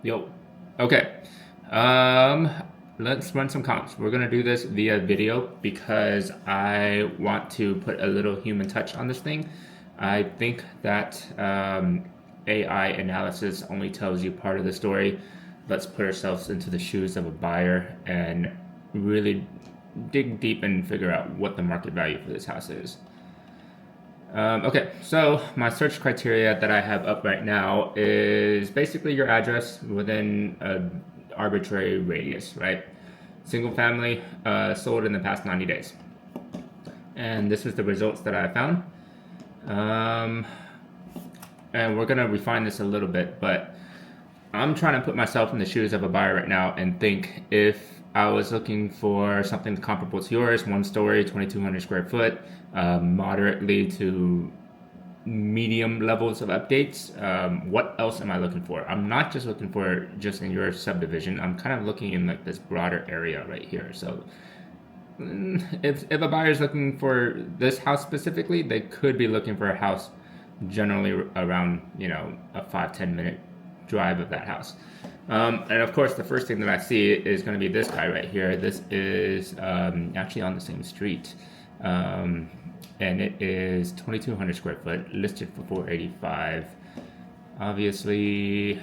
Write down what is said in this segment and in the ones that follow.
Yo. Okay. Um, let's run some comps. We're gonna do this via video because I want to put a little human touch on this thing. I think that AI analysis only tells you part of the story. Let's put ourselves into the shoes of a buyer and really dig deep and figure out what the market value for this house is. Okay, so my search criteria that I have up right now is basically your address within an arbitrary radius, right? Single family, sold in the past 90 days. And this is the results that I found. Um, and we're gonna refine this a little bit, but I'm trying to put myself in the shoes of a buyer right now and think if I was looking for something comparable to yours, one story, 2,200 square foot, moderately to medium levels of updates. What else am I looking for? I'm not just looking for just in your subdivision. I'm kind of looking in like this broader area right here. So if a buyer is looking for this house specifically, they could be looking for a house generally around a 5-10 minute drive of that house. And of course, the first thing that I see is going to be this guy right here. This is actually on the same street. And it is 2,200 square foot, listed for 485. Obviously,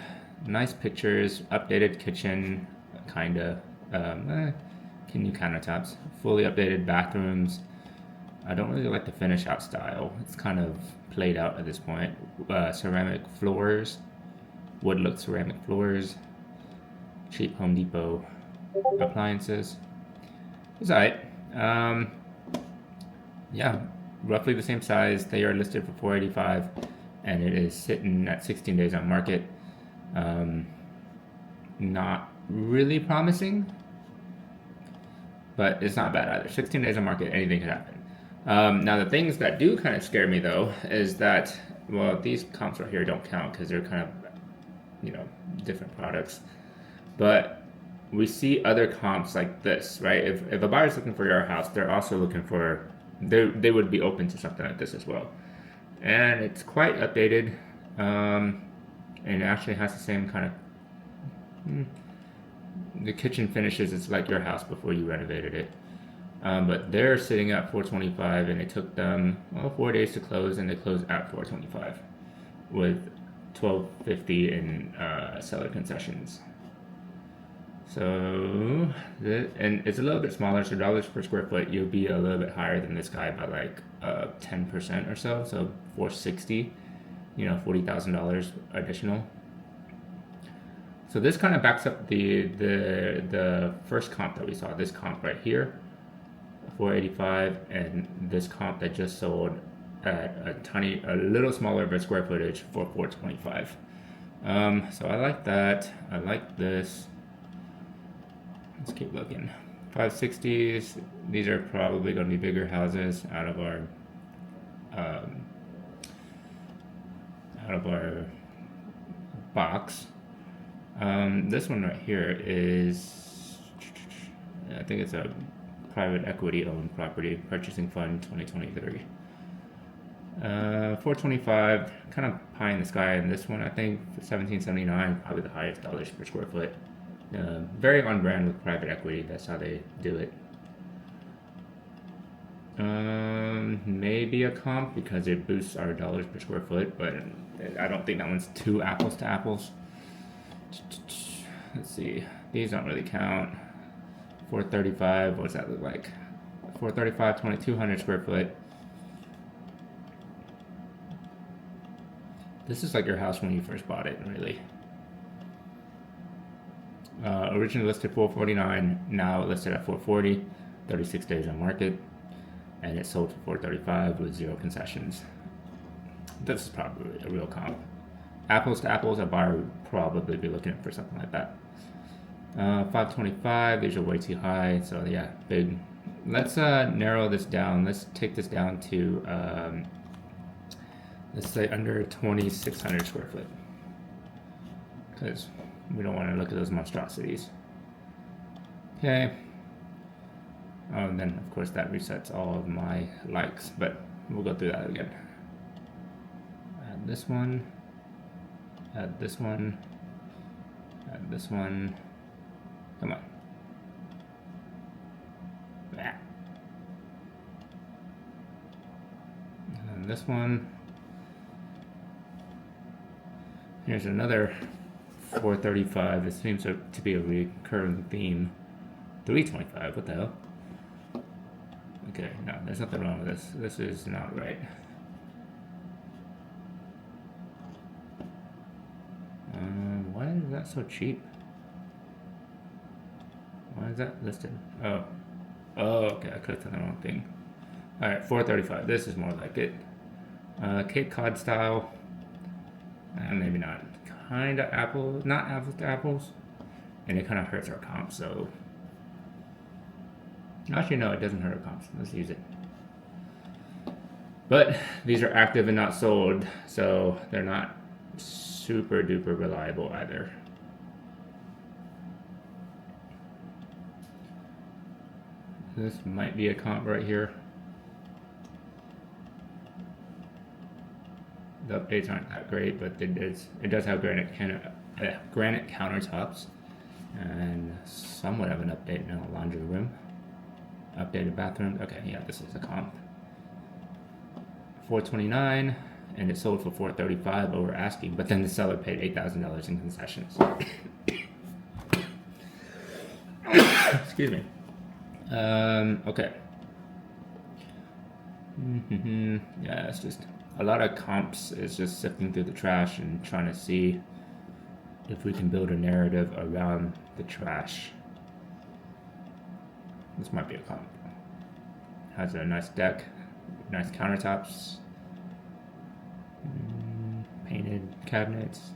nice pictures, updated kitchen, kinda, new countertops, fully updated bathrooms. I don't really like the finish out style. It's kind of played out at this point. Ceramic floors, wood look ceramic floors, cheap Home Depot appliances. It's alright. Yeah, roughly the same size. They are listed for 485, and it is sitting at 16 days on market. Not really promising, but it's not bad either. 16 days on market, anything could happen. Now, the things that do kind of scare me though is that, well, these comps right here don't count because they're kind of, different products. But we see other comps like this, right? If a buyer's looking for your house, they're also looking for, they would be open to something like this as well. And it's quite updated, and it actually has the same kind of, the kitchen finishes, it's like your house before you renovated it. But they're sitting at 425, and it took them 4 days to close, and they closed at 425 with 1250 in seller concessions. So, and it's a little bit smaller, so dollars per square foot, you'll be a little bit higher than this guy by like 10% or so. So 460, $40,000 additional. So this kind of backs up the first comp that we saw. This comp right here, 485, and this comp that just sold at a little smaller of a square footage for 425. So I like that. I like this. Let's keep looking. 560s. These are probably going to be bigger houses out of our box. This one right here is, I think it's a private equity owned property, purchasing fund 2023. 425, kind of pie in the sky. And this one, I think 1779, probably the highest dollars per square foot. Very on brand with private equity. That's how they do it. Maybe a comp because it boosts our dollars per square foot, but I don't think that one's too apples to apples. Let's see. These don't really count. 435. What does that look like? 435, 2,200 square foot. This is like your house when you first bought it, really. Originally listed 449, now listed at 440, 36 days on market, and it sold for 435 with zero concessions. This is probably a real comp. Apples to apples, a buyer would probably be looking for something like that. 525, these are way too high, so yeah, big. Let's narrow this down. Let's take this down to, let's say under 2,600 square foot, because we don't want to look at those monstrosities. Okay. Oh, and then of course that resets all of my likes, but we'll go through that again. Add this one. Add this one. This one, come on. Yeah. And this one, here's another 435. This seems to be a recurring theme. 325, what the hell? Okay, no, there's nothing wrong with this. This is not right. Why is that so cheap? Why is that listed? Oh, okay, I clicked on the wrong thing. All right, 435. This is more like it. Cape Cod style. Maybe not. Kind of apple, not apples to apples, and it kind of hurts our comp. So actually, no, it doesn't hurt our comps. Let's use it. But these are active and not sold, so they're not super duper reliable either. This might be a comp right here. The updates aren't that great, but it does have granite countertops and somewhat of an update in a laundry room. Updated bathroom. Okay, yeah, this is a comp. 429, and it sold for 435 over asking, but then the seller paid $8,000 in concessions. Excuse me. Okay. Yeah, it's just a lot of comps is just sifting through the trash and trying to see if we can build a narrative around the trash. This might be a comp. Has a nice deck, nice countertops, painted cabinets,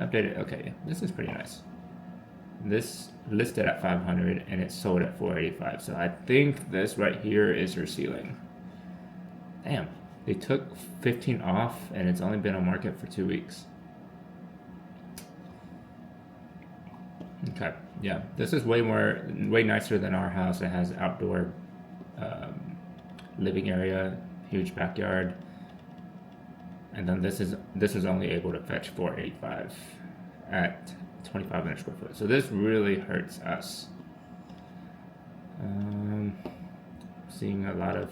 updated. Okay, this is pretty nice. This listed at 500 and it sold at 485. So I think this right here is her ceiling. Damn, they took 15 off and it's only been on market for 2 weeks. Okay, yeah, this is way nicer than our house. It has outdoor living area, huge backyard, and then this is only able to fetch 485 at 2,500 square foot. So this really hurts us. Seeing a lot of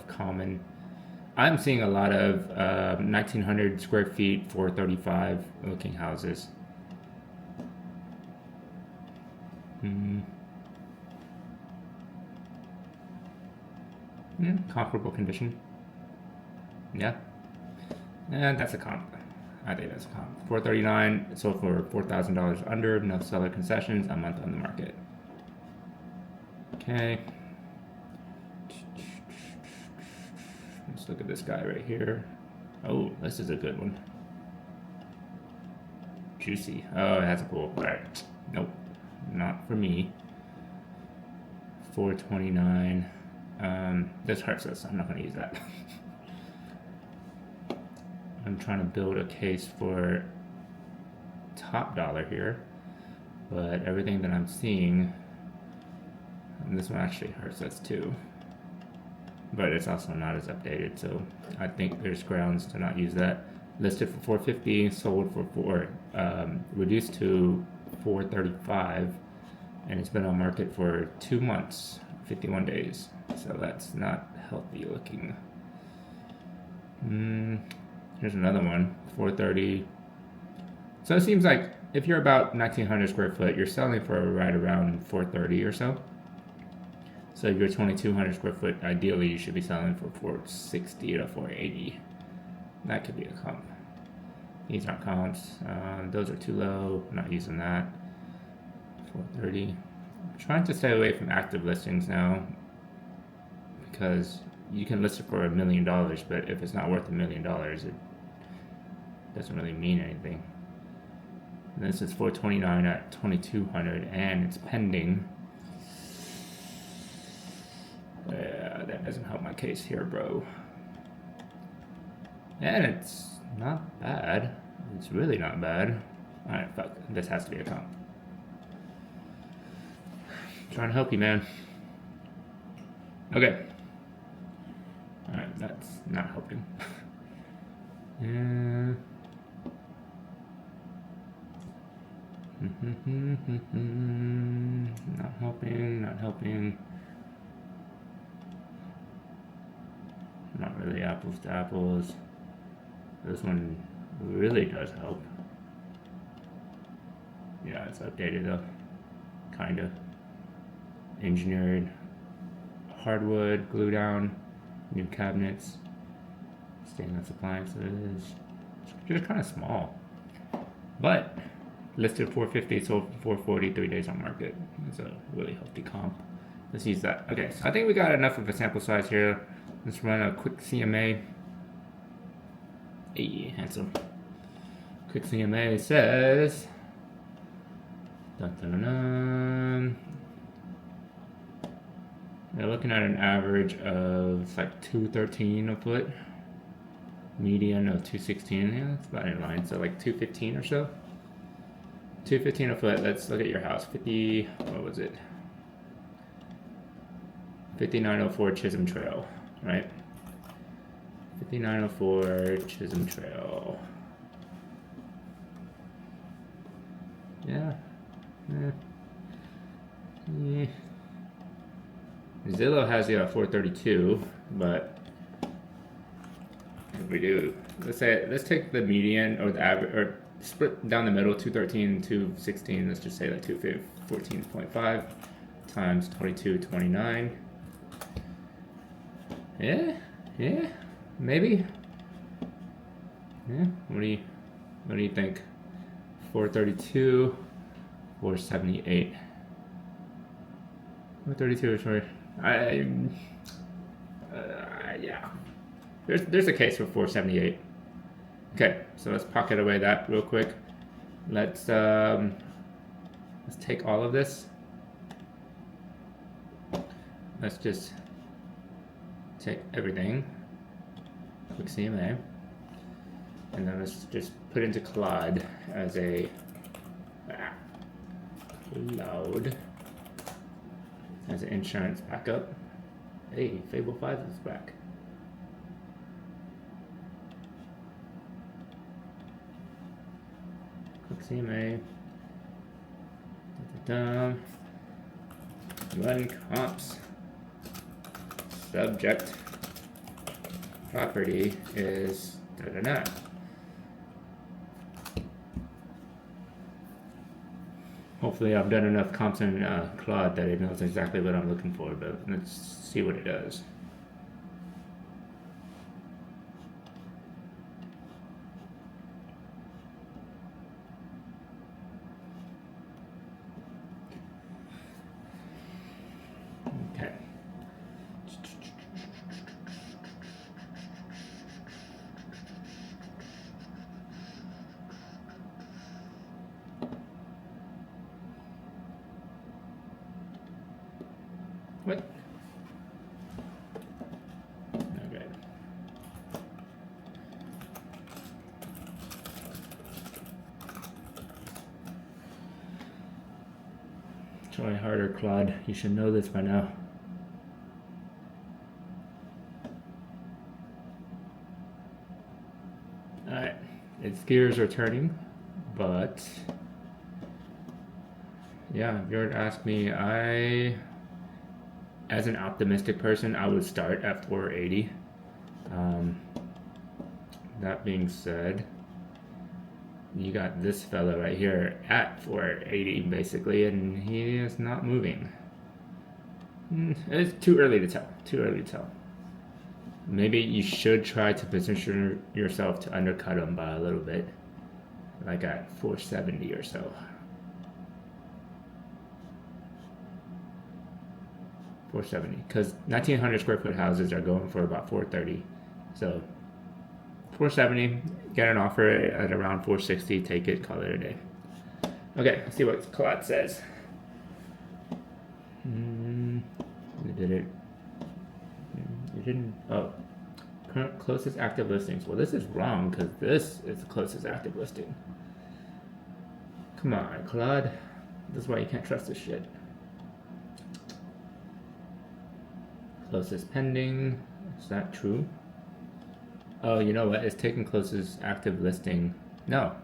I'm seeing a lot of 1,900 square feet, 435 looking houses. Comparable condition. Yeah. And that's a comp. I think that's a comp. 439, it sold for $4,000 under, no seller concessions, a month on the market. Okay. Let's look at this guy right here. Oh, this is a good one. Juicy. Oh, it has a pool. All right. Nope. Not for me. 429. This hurts us. I'm not going to use that. I'm trying to build a case for top dollar here, but everything that I'm seeing, and this one actually hurts us too, but it's also not as updated, so I think there's grounds to not use that. Listed for 450, sold for reduced to 435, and it's been on market for 2 months, 51 days, so that's not healthy looking. Here's another one, 430. So it seems like if you're about 1,900 square foot, you're selling for right around 430 or so. So if you're 2,200 square foot, ideally you should be selling for 460 to 480. That could be a comp. These aren't comps. Those are too low. I'm not using that. 430. I'm trying to stay away from active listings now because you can list it for $1 million, but if it's not worth $1 million, it doesn't really mean anything. And this is 429 at 2,200, and it's pending. Yeah, that doesn't help my case here, bro. And it's not bad. It's really not bad. Alright, fuck. This has to be a comp. I'm trying to help you, man. Okay. Alright, that's not helping. Yeah. Not helping, not helping. Not really apples to apples. This one really does help. Yeah, it's updated though. Kinda. Engineered hardwood, glue down, new cabinets, stainless appliances. It's just kind of small. But listed 450, sold 440, 3 days on market. It's a really healthy comp. Let's use that. Okay, so I think we got enough of a sample size here. Let's run a quick CMA. Hey, handsome. Quick CMA says, dun, dun, dun, dun. They're looking at an average of like 213 a foot, median of 216. Yeah, that's about in line. So like 215 or so. 215 a foot. Let's look at your house. 50. What was it? 5904 Chisholm Trail, right? 5904 Chisholm Trail. Yeah. Yeah. Zillow has you at 432, but if we do, let's take the median or the average, or split down the middle, 213 and 216. Let's just say like 214.5 times 22.29. Yeah, maybe. Yeah, what do you think? 432, 478. 432 is right. Yeah. There's a case for 478. Okay, so let's pocket away that real quick. Let's take all of this. Let's just take everything. Quick CMA. And then let's just put into Claude as a load. As an insurance backup. Hey, Fable 5 is back. Quick CMA. Run comps. Subject property is da-da-da. Hopefully I've done enough comps in Claude that it knows exactly what I'm looking for, but let's see what it does. Okay. What? Okay. Try harder, Claude. You should know this by now. Alright. Its gears are turning, but yeah, if you were to ask me, as an optimistic person, I would start at 480. That being said, you got this fella right here at 480 basically, and he is not moving. It's too early to tell. Too early to tell. Maybe you should try to position yourself to undercut him by a little bit, like at 470 or so. 470, because 1900 square foot houses are going for about 430. So 470, get an offer at around 460, take it, call it a day. Okay, let's see what Claude says. We did it. You didn't. Oh, current closest active listings. Well, this is wrong because this is the closest active listing. Come on, Claude. This is why you can't trust this shit. Closest pending. Is that true? Oh, you know what? It's taking closest active listing. No.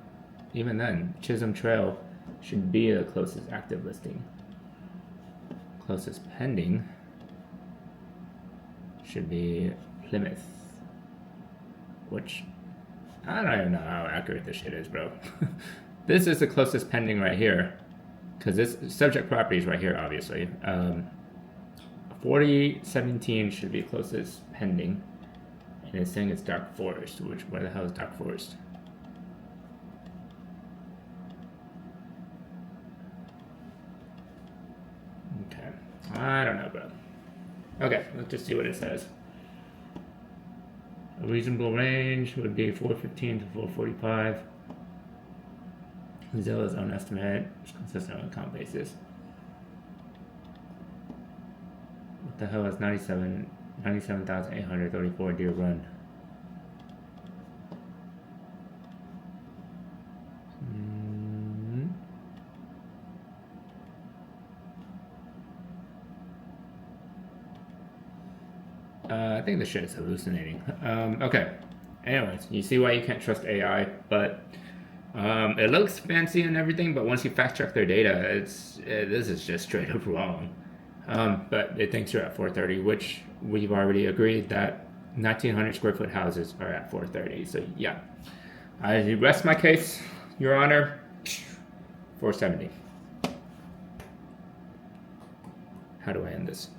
Even then, Chisholm Trail should be the closest active listing. Closest pending should be Plymouth, which I don't even know how accurate this shit is, bro. This is the closest pending right here, because this subject property is right here, obviously. 4017 should be closest pending, and it's saying it's Dark Forest, which, where the hell is Dark Forest? Okay, I don't know, bro. Okay, let's just see what it says. A reasonable range would be 415 to 445. Zillow's own estimate is consistent on account basis. What the hell is 97,834 Deer Run? I think this shit is hallucinating. Okay. Anyways, you see why you can't trust AI, but it looks fancy and everything, but once you fact check their data, this is just straight up wrong. But it thinks you're at 430, which we've already agreed that 1,900 square foot houses are at 430. So yeah, I rest my case, Your Honor. 470. How do I end this?